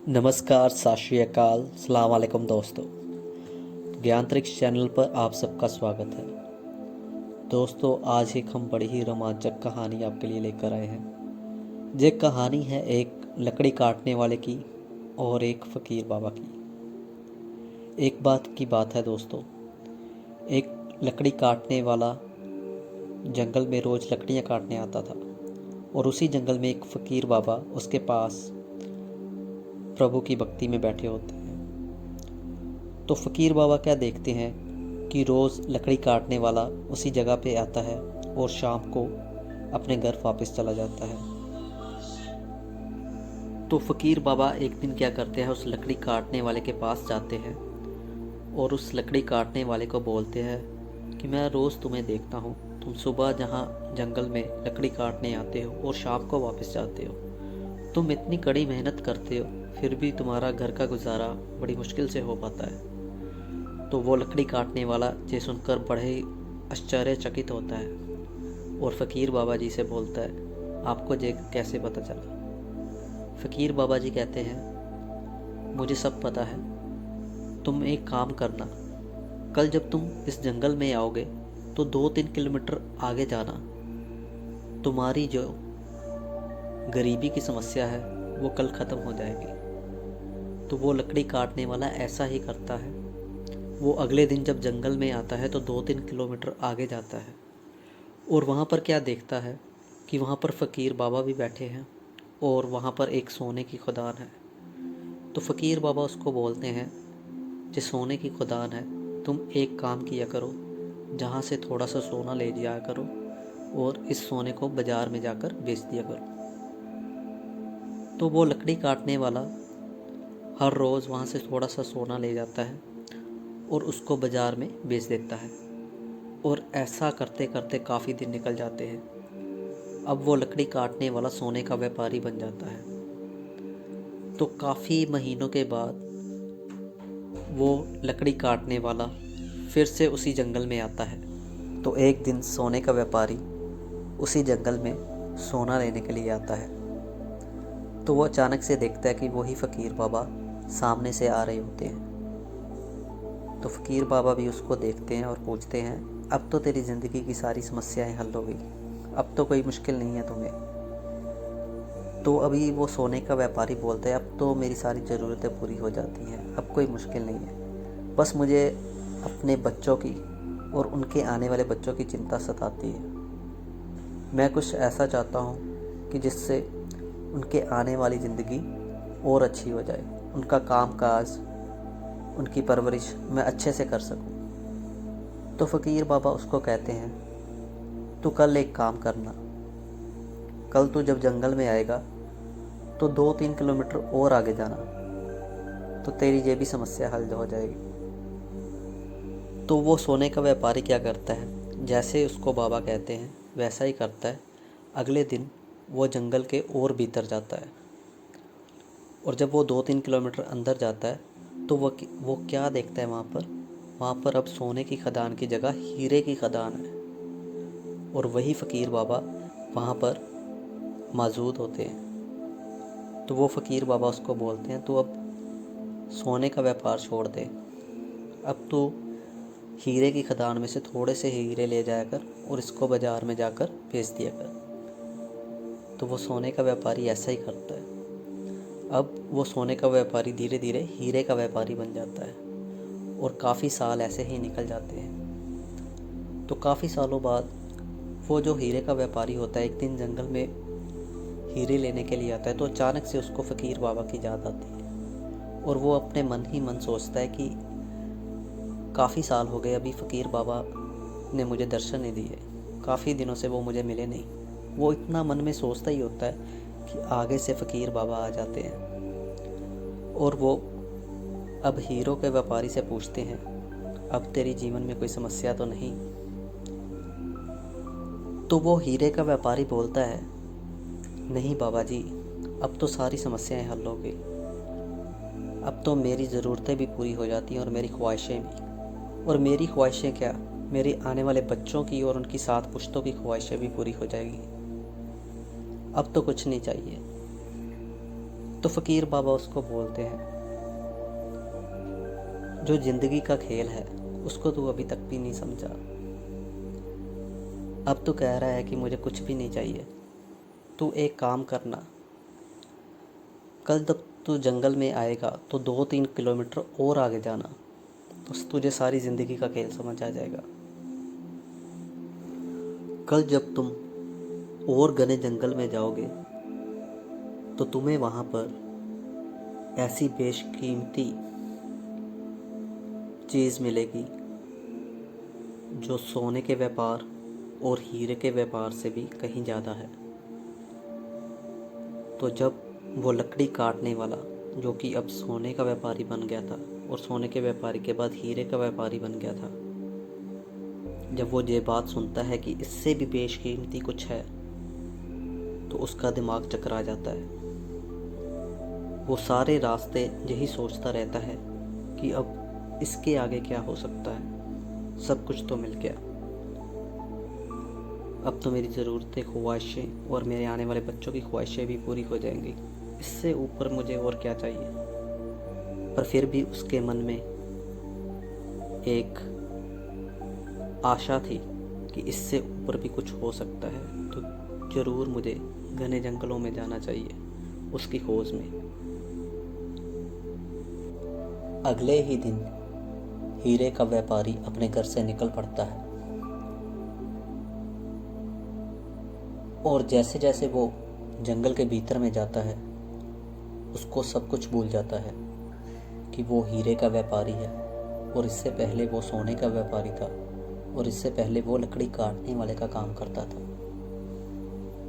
नमस्कार, सत श्री अकाल, सलाम वालेकुम दोस्तों। ज्ञानत्रिक्ष चैनल पर आप सबका स्वागत है। दोस्तों, आज एक हम बड़ी ही रोमांचक कहानी आपके लिए लेकर आए हैं। ये कहानी है एक लकड़ी काटने वाले की और एक फ़कीर बाबा की। एक बात की बात है दोस्तों, एक लकड़ी काटने वाला जंगल में रोज़ लकड़ियाँ काटने आता था और उसी जंगल में एक फ़कीर बाबा उसके पास प्रभु की भक्ति में बैठे होते हैं। तो फ़कीर बाबा क्या देखते हैं कि रोज़ लकड़ी काटने वाला उसी जगह पे आता है और शाम को अपने घर वापस चला जाता है। तो फ़कीर बाबा एक दिन क्या करते हैं, उस लकड़ी काटने वाले के पास जाते हैं और उस लकड़ी काटने वाले को बोलते हैं कि मैं रोज़ तुम्हें देखता हूँ, तुम सुबह जहाँ जंगल में लकड़ी काटने आते हो और शाम को वापस जाते हो। तुम इतनी कड़ी मेहनत करते हो, फिर भी तुम्हारा घर का गुजारा बड़ी मुश्किल से हो पाता है। तो वो लकड़ी काटने वाला ये सुनकर बड़े ही आश्चर्यचकित होता है और फ़कीर बाबा जी से बोलता है, आपको ये कैसे पता चला? फ़कीर बाबा जी कहते हैं, मुझे सब पता है। तुम एक काम करना, कल जब तुम इस जंगल में आओगे तो 2-3 किलोमीटर आगे जाना। तुम्हारी जो गरीबी की समस्या है वो कल ख़त्म हो जाएगी। तो वो लकड़ी काटने वाला ऐसा ही करता है। वो अगले दिन जब जंगल में आता है तो 2-3 किलोमीटर आगे जाता है और वहाँ पर क्या देखता है कि वहाँ पर फ़कीर बाबा भी बैठे हैं और वहाँ पर एक सोने की खदान है। तो फ़कीर बाबा उसको बोलते हैं, जो सोने की खदान है, तुम एक काम किया करो, जहाँ से थोड़ा सा सोना ले जाया करो और इस सोने को बाज़ार में जाकर बेच दिया करो। तो वो लकड़ी काटने वाला हर रोज़ वहाँ से थोड़ा सा सोना ले जाता है और उसको बाज़ार में बेच देता है और ऐसा करते करते काफ़ी दिन निकल जाते हैं। अब वो लकड़ी काटने वाला सोने का व्यापारी बन जाता है। तो काफ़ी महीनों के बाद वो लकड़ी काटने वाला फिर से उसी जंगल में आता है। तो एक दिन सोने का व्यापारी उसी जंगल में सोना लेने के लिए आता है। तो वो अचानक से देखता है कि वही फ़कीर बाबा सामने से आ रहे होते हैं। तो फ़कीर बाबा भी उसको देखते हैं और पूछते हैं, अब तो तेरी ज़िंदगी की सारी समस्याएं हल हो गई, अब तो कोई मुश्किल नहीं है तुम्हें। तो अभी वो सोने का व्यापारी बोलता है, अब तो मेरी सारी ज़रूरतें पूरी हो जाती हैं, अब कोई मुश्किल नहीं है, बस मुझे अपने बच्चों की और उनके आने वाले बच्चों की चिंता सताती है। मैं कुछ ऐसा चाहता हूँ कि जिससे उनके आने वाली ज़िंदगी और अच्छी हो जाए, उनका कामकाज, उनकी परवरिश मैं अच्छे से कर सकूं। तो फ़कीर बाबा उसको कहते हैं, तू कल एक काम करना, कल तू जब जंगल में आएगा तो 2-3 किलोमीटर और आगे जाना, तो तेरी ये भी समस्या हल हो जाएगी। तो वो सोने का व्यापारी क्या करता है, जैसे उसको बाबा कहते हैं वैसा ही करता है। अगले दिन वो जंगल के और भीतर जाता है और जब वो 2-3 किलोमीटर अंदर जाता है तो वो क्या देखता है, वहाँ पर अब सोने की खदान की जगह हीरे की खदान है और वही फ़कीर बाबा वहाँ पर मौजूद होते हैं। तो वो फ़कीर बाबा उसको बोलते हैं, तो अब सोने का व्यापार छोड़ दे, अब तो हीरे की खदान में से थोड़े से हीरे ले जाया कर और इसको बाज़ार में जाकर बेच दिया कर। तो वो सोने का व्यापारी ऐसा ही करता है। अब वो सोने का व्यापारी धीरे धीरे हीरे का व्यापारी बन जाता है और काफ़ी साल ऐसे ही निकल जाते हैं। तो काफ़ी सालों बाद वो जो हीरे का व्यापारी होता है एक दिन जंगल में हीरे लेने के लिए आता है। तो अचानक से उसको फ़कीर बाबा की याद आती है और वो अपने मन ही मन सोचता है कि काफ़ी साल हो गए, अभी फ़कीर बाबा ने मुझे दर्शन नहीं दिए, काफ़ी दिनों से वो मुझे मिले नहीं। वो इतना मन में सोचता ही होता है कि आगे से फ़कीर बाबा आ जाते हैं और वो अब हीरो के व्यापारी से पूछते हैं, अब तेरी जीवन में कोई समस्या तो नहीं? तो वो हीरे का व्यापारी बोलता है, नहीं बाबा जी, अब तो सारी समस्याएं हल हो गई, अब तो मेरी ज़रूरतें भी पूरी हो जाती हैं और मेरी ख्वाहिशें भी। और मेरी ख्वाहिशें क्या, मेरे आने वाले बच्चों की और उनकी 7 पुश्तों की ख्वाहिशें भी पूरी हो जाएगी, अब तो कुछ नहीं चाहिए। तो फ़कीर बाबा उसको बोलते हैं, जो ज़िंदगी का खेल है उसको तू अभी तक भी नहीं समझा। अब तो कह रहा है कि मुझे कुछ भी नहीं चाहिए। तू एक काम करना, कल जब तू जंगल में आएगा तो 2-3 किलोमीटर और आगे जाना, तो तुझे सारी ज़िंदगी का खेल समझ आ जाएगा। कल जब तुम और घने जंगल में जाओगे तो तुम्हें वहाँ पर ऐसी बेशकीमती चीज़ मिलेगी जो सोने के व्यापार और हीरे के व्यापार से भी कहीं ज़्यादा है। तो जब वो लकड़ी काटने वाला, जो कि अब सोने का व्यापारी बन गया था और सोने के व्यापारी के बाद हीरे का व्यापारी बन गया था, जब वो ये बात सुनता है कि इससे भी बेशकीमती कुछ है, तो उसका दिमाग चकरा जाता है। वो सारे रास्ते यही सोचता रहता है कि अब इसके आगे क्या हो सकता है, सब कुछ तो मिल गया, अब तो मेरी ज़रूरतें, ख्वाहिशें और मेरे आने वाले बच्चों की ख्वाहिशें भी पूरी हो जाएंगी, इससे ऊपर मुझे और क्या चाहिए। पर फिर भी उसके मन में एक आशा थी कि इससे ऊपर भी कुछ हो सकता है, तो ज़रूर मुझे घने जंगलों में जाना चाहिए उसकी खोज में। अगले ही दिन हीरे का व्यापारी अपने घर से निकल पड़ता है और जैसे जैसे वो जंगल के भीतर में जाता है, उसको सब कुछ भूल जाता है कि वो हीरे का व्यापारी है, और इससे पहले वो सोने का व्यापारी था, और इससे पहले वो लकड़ी काटने वाले का काम करता था।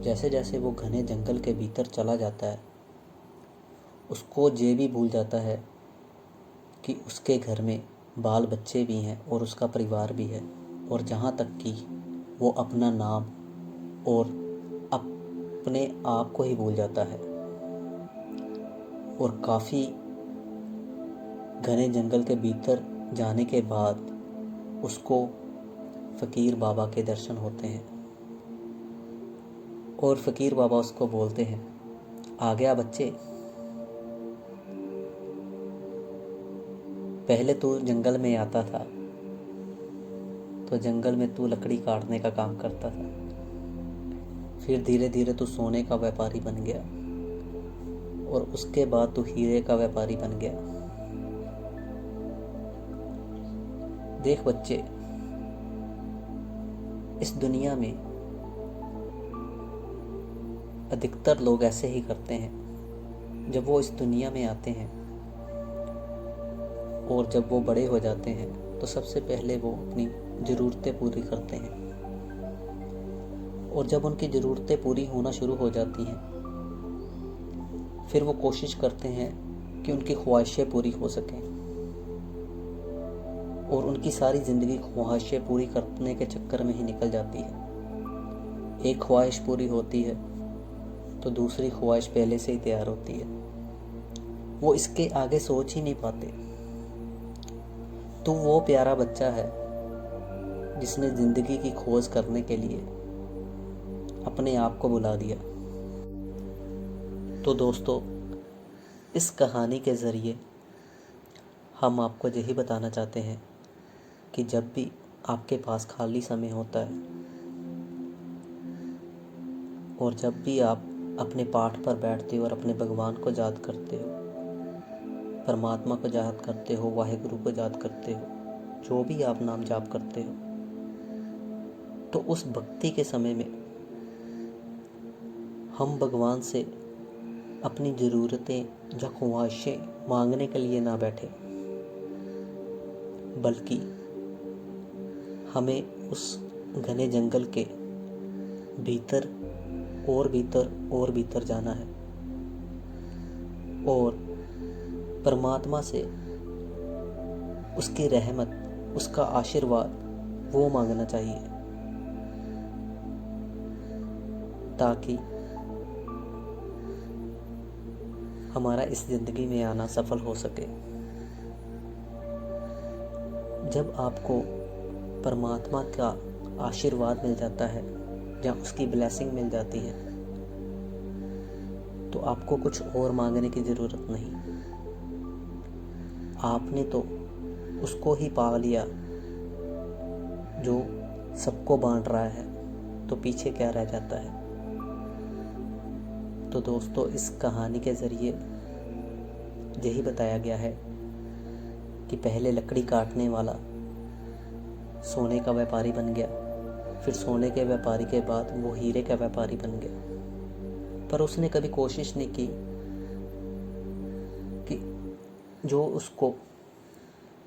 जैसे जैसे वो घने जंगल के भीतर चला जाता है, उसको ये भी भूल जाता है कि उसके घर में बाल बच्चे भी हैं और उसका परिवार भी है, और जहाँ तक कि वो अपना नाम और अपने आप को ही भूल जाता है। और काफ़ी घने जंगल के भीतर जाने के बाद उसको फ़कीर बाबा के दर्शन होते हैं, और फ़कीर बाबा उसको बोलते हैं, आ गया बच्चे, पहले तू जंगल में आता था तो जंगल में तू लकड़ी काटने का काम करता था, फिर धीरे धीरे तू सोने का व्यापारी बन गया, और उसके बाद तू हीरे का व्यापारी बन गया। देख बच्चे, इस दुनिया में अधिकतर लोग ऐसे ही करते हैं। जब वो इस दुनिया में आते हैं और जब वो बड़े हो जाते हैं तो सबसे पहले वो अपनी ज़रूरतें पूरी करते हैं, और जब उनकी ज़रूरतें पूरी होना शुरू हो जाती हैं फिर वो कोशिश करते हैं कि उनकी ख्वाहिशें पूरी हो सकें, और उनकी सारी ज़िंदगी ख्वाहिशें पूरी करने के चक्कर में ही निकल जाती है। एक ख्वाहिश पूरी होती है तो दूसरी ख्वाहिश पहले से ही तैयार होती है, वो इसके आगे सोच ही नहीं पाते। तो वो प्यारा बच्चा है जिसने ज़िंदगी की खोज करने के लिए अपने आप को बुला दिया। तो दोस्तों, इस कहानी के ज़रिए हम आपको यही बताना चाहते हैं कि जब भी आपके पास खाली समय होता है और जब भी आप अपने पाठ पर बैठते हो और अपने भगवान को याद करते हो, परमात्मा को याद करते हो, वाहिगुरु को याद करते हो, जो भी आप नाम जाप करते हो, तो उस भक्ति के समय में हम भगवान से अपनी ज़रूरतें या ख्वाहिशें मांगने के लिए ना बैठे, बल्कि हमें उस घने जंगल के भीतर और भीतर और भीतर जाना है और परमात्मा से उसकी रहमत, उसका आशीर्वाद वो मांगना चाहिए, ताकि हमारा इस ज़िंदगी में आना सफल हो सके। जब आपको परमात्मा का आशीर्वाद मिल जाता है या उसकी ब्लेसिंग मिल जाती है, तो आपको कुछ और मांगने की ज़रूरत नहीं। आपने तो उसको ही पा लिया जो सबको बांट रहा है, तो पीछे क्या रह जाता है। तो दोस्तों, इस कहानी के ज़रिए यही बताया गया है कि पहले लकड़ी काटने वाला सोने का व्यापारी बन गया, फिर सोने के व्यापारी के बाद वो हीरे का व्यापारी बन गया। पर उसने कभी कोशिश नहीं की कि जो उसको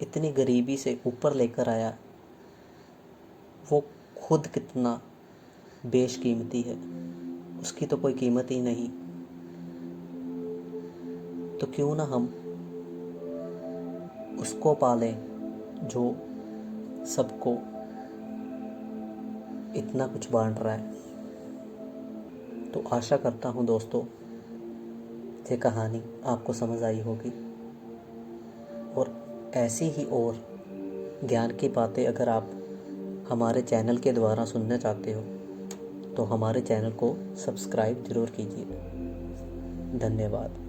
इतनी गरीबी से ऊपर लेकर आया वो खुद कितना बेशकीमती है, उसकी तो कोई कीमत ही नहीं। तो क्यों ना हम उसको पालें जो सबको इतना कुछ बांट रहा है। तो आशा करता हूँ दोस्तों, ये कहानी आपको समझ आई होगी, और ऐसी ही और ज्ञान की बातें अगर आप हमारे चैनल के द्वारा सुनना चाहते हो तो हमारे चैनल को सब्सक्राइब ज़रूर कीजिए। धन्यवाद।